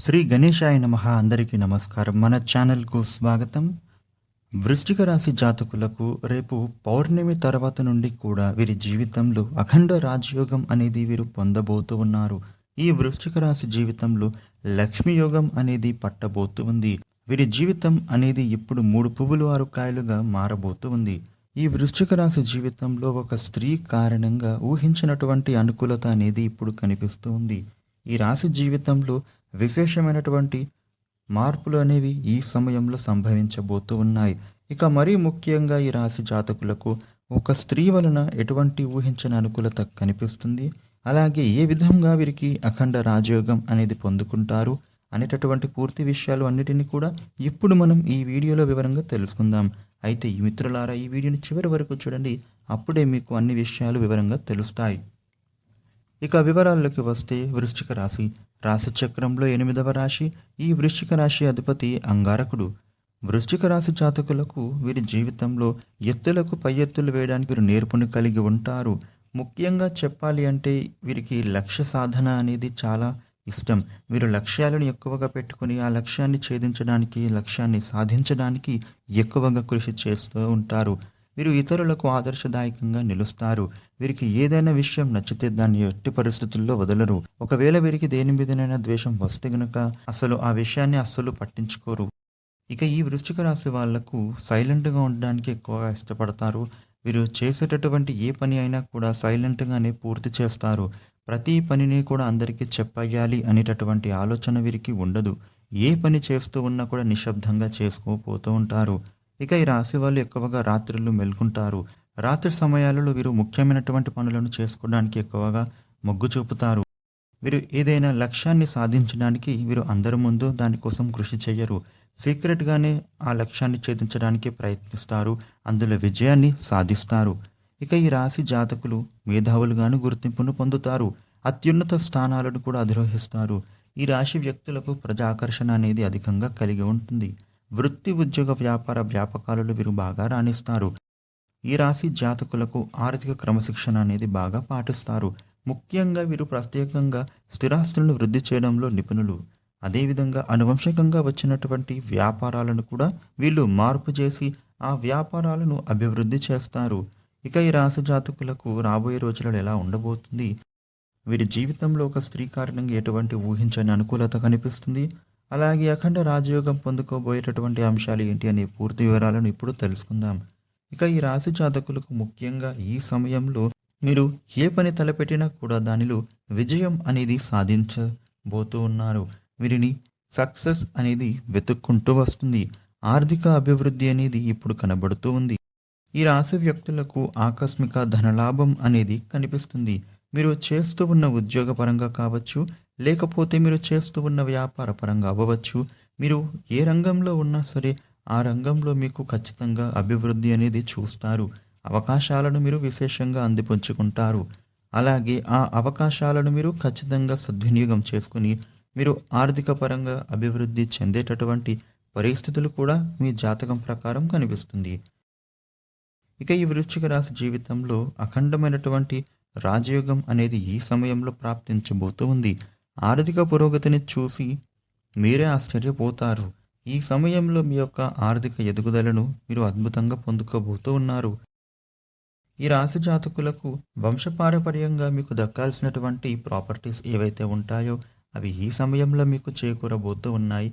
శ్రీ గణేశాయ నమః. అందరికీ నమస్కారం. మన ఛానల్కు స్వాగతం. వృశ్చిక రాశి జాతకులకు రేపు పౌర్ణమి తర్వాత నుండి కూడా వీరి జీవితంలో అఖండ రాజయోగం అనేది వీరు పొందబోతూ ఉన్నారు. ఈ వృశ్చిక రాశి జీవితంలో లక్ష్మీ యోగం అనేది పట్టబోతూ ఉంది. వీరి జీవితం అనేది ఇప్పుడు 3 పువ్వులు 6 కాయలుగా మారబోతూ ఉంది. ఈ వృశ్చిక రాశి జీవితంలో ఒక స్త్రీ కారణంగా ఊహించినటువంటి అనుకూలత అనేది ఇప్పుడు కనిపిస్తూ ఉంది. ఈ రాశి జీవితంలో విశేషమైనటువంటి మార్పులు అనేవి ఈ సమయంలో సంభవించబోతూ ఉన్నాయి. ఇక మరీ ముఖ్యంగా ఈ రాశి జాతకులకు ఒక స్త్రీ వలన ఎటువంటి ఊహించని అనుకూలత కనిపిస్తుంది, అలాగే ఏ విధంగా వీరికి అఖండ రాజయోగం అనేది పొందుకుంటారు అనేటటువంటి పూర్తి విషయాలు అన్నిటినీ కూడా ఇప్పుడు మనం ఈ వీడియోలో వివరంగా తెలుసుకుందాం. అయితే ఈ మిత్రులారా, ఈ వీడియోని చివరి వరకు చూడండి, అప్పుడే మీకు అన్ని విషయాలు వివరంగా తెలుస్తాయి. ఇక వివరాల్లోకి వస్తే, వృశ్చిక రాశి రాశి చక్రంలో 8వ రాశి. ఈ వృశ్చిక రాశి అధిపతి అంగారకుడు. వృశ్చిక రాశి జాతకులకు వీరి జీవితంలో ఎత్తులకు పై ఎత్తులు వేయడానికి వీరు నేర్పుని కలిగి ఉంటారు. ముఖ్యంగా చెప్పాలి అంటే వీరికి లక్ష్య సాధన అనేది చాలా ఇష్టం. వీరు లక్ష్యాలను ఎక్కువగా పెట్టుకుని ఆ లక్ష్యాన్ని ఛేదించడానికి, లక్ష్యాన్ని సాధించడానికి ఎక్కువగా కృషి చేస్తూ ఉంటారు. వీరు ఇతరులకు ఆదర్శదాయకంగా నిలుస్తారు. వీరికి ఏదైనా విషయం నచ్చితే దాన్ని ఎట్టి పరిస్థితుల్లో వదలరు. ఒకవేళ వీరికి దేని మీదనైనా ద్వేషం వస్తే గనుక అసలు ఆ విషయాన్ని అస్సలు పట్టించుకోరు. ఇక ఈ వృశ్చిక రాశి వాళ్లకు సైలెంట్గా ఉండడానికి ఎక్కువగా ఇష్టపడతారు. వీరు చేసేటటువంటి ఏ పని అయినా కూడా సైలెంట్గానే పూర్తి చేస్తారు. ప్రతి పనిని కూడా అందరికీ చెప్పేయాలి అనేటటువంటి ఆలోచన వీరికి ఉండదు. ఏ పని చేస్తూ ఉన్నా కూడా నిశ్శబ్దంగా చేసుకోపోతూ ఉంటారు. ఇక ఈ రాశి వాళ్ళు ఎక్కువగా రాత్రులు మెలుకుంటారు. రాత్రి సమయాలలో వీరు ముఖ్యమైనటువంటి పనులను చేసుకోవడానికి ఎక్కువగా మొగ్గు చూపుతారు. వీరు ఏదైనా లక్ష్యాన్ని సాధించడానికి వీరు అందరి ముందు దానికోసం కృషి చేయరు. సీక్రెట్గానే ఆ లక్ష్యాన్ని ఛేదించడానికి ప్రయత్నిస్తారు. అందులో విజయాన్ని సాధిస్తారు. ఇక ఈ రాశి జాతకులు మేధావులుగాను గుర్తింపును పొందుతారు. అత్యున్నత స్థానాలను కూడా అధిరోహిస్తారు. ఈ రాశి వ్యక్తులకు ప్రజాకర్షణ అనేది అధికంగా కలిగి ఉంటుంది. వృత్తి, ఉద్యోగ, వ్యాపార వ్యాపకాలలో వీరు బాగా రాణిస్తారు. ఈ రాశి జాతకులకు ఆర్థిక క్రమశిక్షణ అనేది బాగా పాటిస్తారు. ముఖ్యంగా వీరు ప్రత్యేకంగా స్థిరాస్తులను వృద్ధి చేయడంలో నిపుణులు. అదేవిధంగా అనువంశికంగా వచ్చినటువంటి వ్యాపారాలను కూడా వీళ్ళు మార్పు చేసి ఆ వ్యాపారాలను అభివృద్ధి చేస్తారు. ఇక ఈ రాశి జాతకులకు రాబోయే రోజులలో ఎలా ఉండబోతుంది, వీరి జీవితంలో ఒక స్త్రీ కారణంగా ఎటువంటి ఊహించని అనుకూలత కనిపిస్తుంది, అలాగే అఖండ రాజయోగం పొందుకోబోయేటటువంటి అంశాలు ఏంటి అనే పూర్తి వివరాలను ఇప్పుడు తెలుసుకుందాం. ఇక ఈ రాశి జాతకులకు ముఖ్యంగా ఈ సమయంలో మీరు ఏ పని తలపెట్టినా కూడా దానిలో విజయం అనేది సాధించబోతూ ఉన్నారు. వీరిని సక్సెస్ అనేది వెతుక్కుంటూ వస్తుంది. ఆర్థిక అభివృద్ధి అనేది ఇప్పుడు కనబడుతూ ఉంది. ఈ రాశి వ్యక్తులకు ఆకస్మిక ధనలాభం అనేది కనిపిస్తుంది. మీరు చేస్తూ ఉన్న ఉద్యోగపరంగా కావచ్చు, లేకపోతే మీరు చేస్తూ ఉన్న వ్యాపార పరంగా అవ్వవచ్చు, మీరు ఏ రంగంలో ఉన్నా సరే ఆ రంగంలో మీకు ఖచ్చితంగా అభివృద్ధి అనేది చూస్తారు. అవకాశాలను మీరు విశేషంగా అందిపుంచుకుంటారు. అలాగే ఆ అవకాశాలను మీరు ఖచ్చితంగా సద్వినియోగం చేసుకుని మీరు ఆర్థిక పరంగా అభివృద్ధి చెందేటటువంటి పరిస్థితులు కూడా మీ జాతకం ప్రకారం కనిపిస్తుంది. ఇక ఈ వృశ్చిక రాశి జీవితంలో అఖండమైనటువంటి రాజయోగం అనేది ఈ సమయంలో ప్రాప్తించబోతూ ఉంది. ఆర్థిక పురోగతిని చూసి మీరే ఆశ్చర్యపోతారు. ఈ సమయంలో మీ యొక్క ఆర్థిక ఎదుగుదలను మీరు అద్భుతంగా పొందుకోబోతూ ఉన్నారు. ఈ రాశి జాతకులకు వంశపారపర్యంగా మీకు దక్కాల్సినటువంటి ప్రాపర్టీస్ ఏవైతే ఉంటాయో అవి ఈ సమయంలో మీకు చేకూరబోతూ ఉన్నాయి.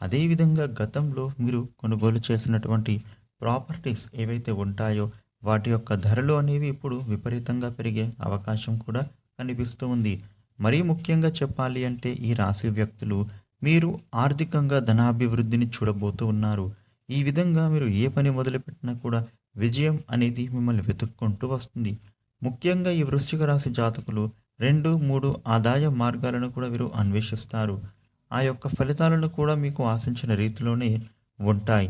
అదేవిధంగా గతంలో మీరు కొనుగోలు చేసినటువంటి ప్రాపర్టీస్ ఏవైతే ఉంటాయో వాటి యొక్క ధరలు అనేవి ఇప్పుడు విపరీతంగా పెరిగే అవకాశం కూడా కనిపిస్తూ ఉంది. మరీ ముఖ్యంగా చెప్పాలి అంటే ఈ రాశి వ్యక్తులు మీరు ఆర్థికంగా ధనాభివృద్ధిని చూడబోతూ ఉన్నారు. ఈ విధంగా మీరు ఏ పని మొదలుపెట్టినా కూడా విజయం అనేది మిమ్మల్ని వెతుక్కుంటూ వస్తుంది. ముఖ్యంగా ఈ వృశ్చిక రాశి జాతకులు 2, 3 ఆదాయ మార్గాలను కూడా వీరు అన్వేషిస్తారు. ఆ యొక్క ఫలితాలను కూడా మీకు ఆశించిన రీతిలోనే ఉంటాయి.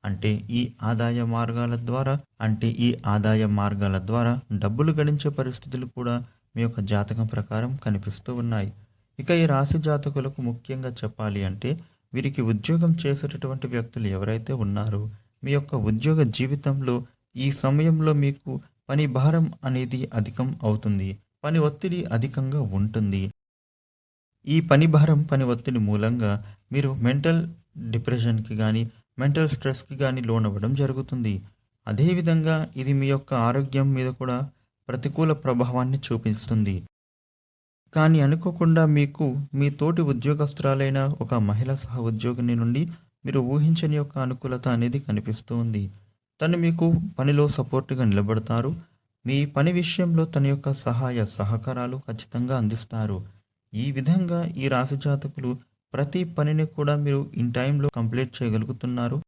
అంటే ఈ ఆదాయ మార్గాల ద్వారా డబ్బులు గడించే పరిస్థితులు కూడా మీ యొక్క జాతకం ప్రకారం కనిపిస్తూ ఉన్నాయి. ఇక ఈ రాశి జాతకులకు ముఖ్యంగా చెప్పాలి అంటే వీరికి ఉద్యోగం చేసేటటువంటి వ్యక్తులు ఎవరైతే ఉన్నారో మీ యొక్క ఉద్యోగ జీవితంలో ఈ సమయంలో మీకు పని భారం అనేది అధికం అవుతుంది. పని ఒత్తిడి అధికంగా ఉంటుంది. ఈ పని భారం, పని ఒత్తిడి మూలంగా మీరు మెంటల్ డిప్రెషన్‌కి గానీ, మెంటల్ స్ట్రెస్‌కి గానీ లోనవ్వడం జరుగుతుంది. అదేవిధంగా ఇది మీ యొక్క ఆరోగ్యం మీద కూడా ప్రతికూల ప్రభావాన్ని చూపిస్తుంది. కానీ అనుకోకుండా మీకు మీ తోటి ఉద్యోగస్తురాలైన ఒక మహిళా సహ ఉద్యోగిని నుండి మీరు ఊహించని యొక్క అనుకూలత అనేది కనిపిస్తూ ఉంది. తను మీకు పనిలో సపోర్ట్‌గా నిలబడతారు. మీ పని విషయంలో తన యొక్క సహాయ సహకారాలు ఖచ్చితంగా అందిస్తారు. ఈ విధంగా ఈ రాశి జాతకులు ప్రతి పనిని కూడా మీరు ఇన్ టైమ్‌లో కంప్లీట్ చేయగలుగుతున్నారు.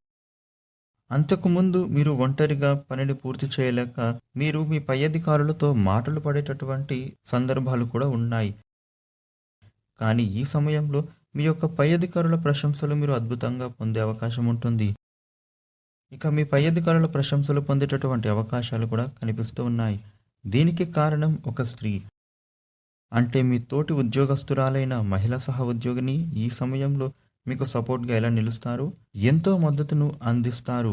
అంతకుముందు మీరు ఒంటరిగా పనిని పూర్తి చేయలేక మీరు మీ పై అధికారులతో మాటలు పడేటటువంటి సందర్భాలు కూడా ఉన్నాయి. కానీ ఈ సమయంలో మీ యొక్క పై అధికారుల ప్రశంసలు మీరు అద్భుతంగా పొందే అవకాశం ఉంటుంది. ఇక మీ పై అధికారుల ప్రశంసలు పొందేటటువంటి అవకాశాలు కూడా కనిపిస్తూ ఉన్నాయి. దీనికి కారణం ఒక స్త్రీ. అంటే మీ తోటి ఉద్యోగస్తురాలైన మహిళా సహ ఉద్యోగిని ఈ సమయంలో మీకు సపోర్ట్‌గా ఎలా నిలుస్తారు? ఎంతో మద్దతును అందిస్తారు.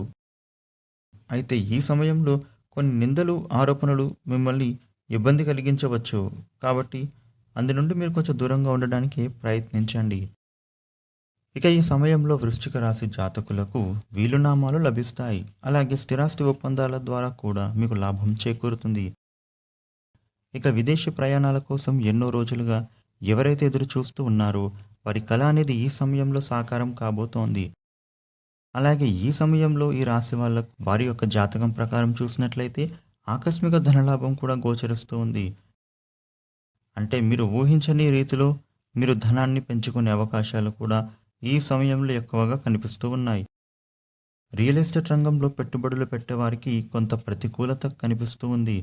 అయితే ఈ సమయంలో కొన్ని నిందలు, ఆరోపణలు మిమ్మల్ని ఇబ్బంది కలిగించవచ్చు. కాబట్టి అందు నుండి మీరు కొంచెం దూరంగా ఉండడానికి ప్రయత్నించండి. ఇక ఈ సమయంలో వృశ్చిక రాశి జాతకులకు వీలునామాలు లభిస్తాయి. అలాగే స్థిరాస్తి ఒప్పందాల ద్వారా కూడా మీకు లాభం చేకూరుతుంది. ఇక విదేశీ ప్రయాణాల కోసం ఎన్నో రోజులుగా ఎవరైతే ఎదురు చూస్తూ ఉన్నారో వారి కల అనేది ఈ సమయంలో సాకారం కాబోతోంది. అలాగే ఈ సమయంలో ఈ రాశి వాళ్ళకు వారి యొక్క జాతకం ప్రకారం చూసినట్లయితే ఆకస్మిక ధనలాభం కూడా గోచరిస్తూ ఉంది. అంటే మీరు ఊహించని రీతిలో మీరు ధనాన్ని పెంచుకునే అవకాశాలు కూడా ఈ సమయంలో ఎక్కువగా కనిపిస్తూ ఉన్నాయి. రియల్ ఎస్టేట్ రంగంలో పెట్టుబడులు పెట్టేవారికి కొంత ప్రతికూలత కనిపిస్తూ ఉంది.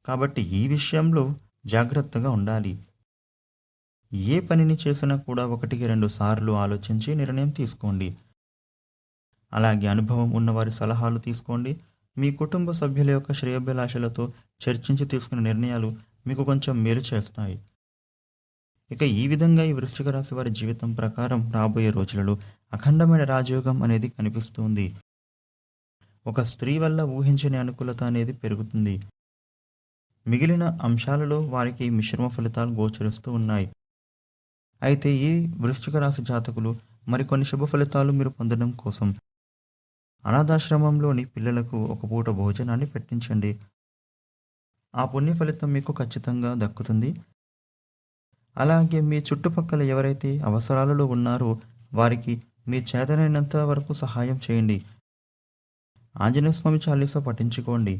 కాబట్టి ఈ విషయంలో జాగ్రత్తగా ఉండాలి. ఏ పనిని చేసినా కూడా 1-2 సార్లు ఆలోచించి నిర్ణయం తీసుకోండి. అలాగే అనుభవం ఉన్నవారి సలహాలు తీసుకోండి. మీ కుటుంబ సభ్యుల యొక్క శ్రేయోభిలాషలతో చర్చించి తీసుకునే నిర్ణయాలు మీకు కొంచెం మేలు చేస్తాయి. ఇక ఈ విధంగా ఈ వృశ్చిక రాశి వారి జీవితం ప్రకారం రాబోయే రోజులలో అఖండమైన రాజయోగం అనేది కనిపిస్తుంది. ఒక స్త్రీ వల్ల ఊహించని అనుకూలత అనేది పెరుగుతుంది. మిగిలిన అంశాలలో వారికి మిశ్రమ ఫలితాలు గోచరిస్తూ ఉన్నాయి. అయితే ఈ వృశ్చిక రాశి జాతకులు మరికొన్ని శుభ ఫలితాలు మీరు పొందడం కోసం అనాథాశ్రమంలోని పిల్లలకు ఒక పూట భోజనాన్ని పెట్టించండి. ఆ పుణ్య ఫలితం మీకు ఖచ్చితంగా దక్కుతుంది. అలాగే మీ చుట్టుపక్కల ఎవరైతే అవసరాలలో ఉన్నారో వారికి మీ చేతనైనంత వరకు సహాయం చేయండి. ఆంజనేయ స్వామి చాలీసా పఠించుకోండి.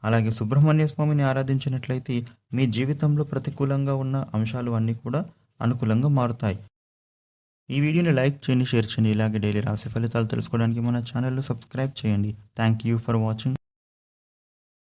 అలాగే సుబ్రహ్మణ్య స్వామిని ఆరాధించినట్లయితే మీ జీవితంలో ప్రతికూలంగా ఉన్న అంశాలు అన్నీ కూడా అనుకూలంగా మారుతాయి. ఈ వీడియోని లైక్ చేయండి, షేర్ చేయండి. ఇలాగే డైలీ రాశి ఫలితాలు తెలుసుకోవడానికి మన ఛానల్ను సబ్స్క్రైబ్ చేయండి. Thank you for watching.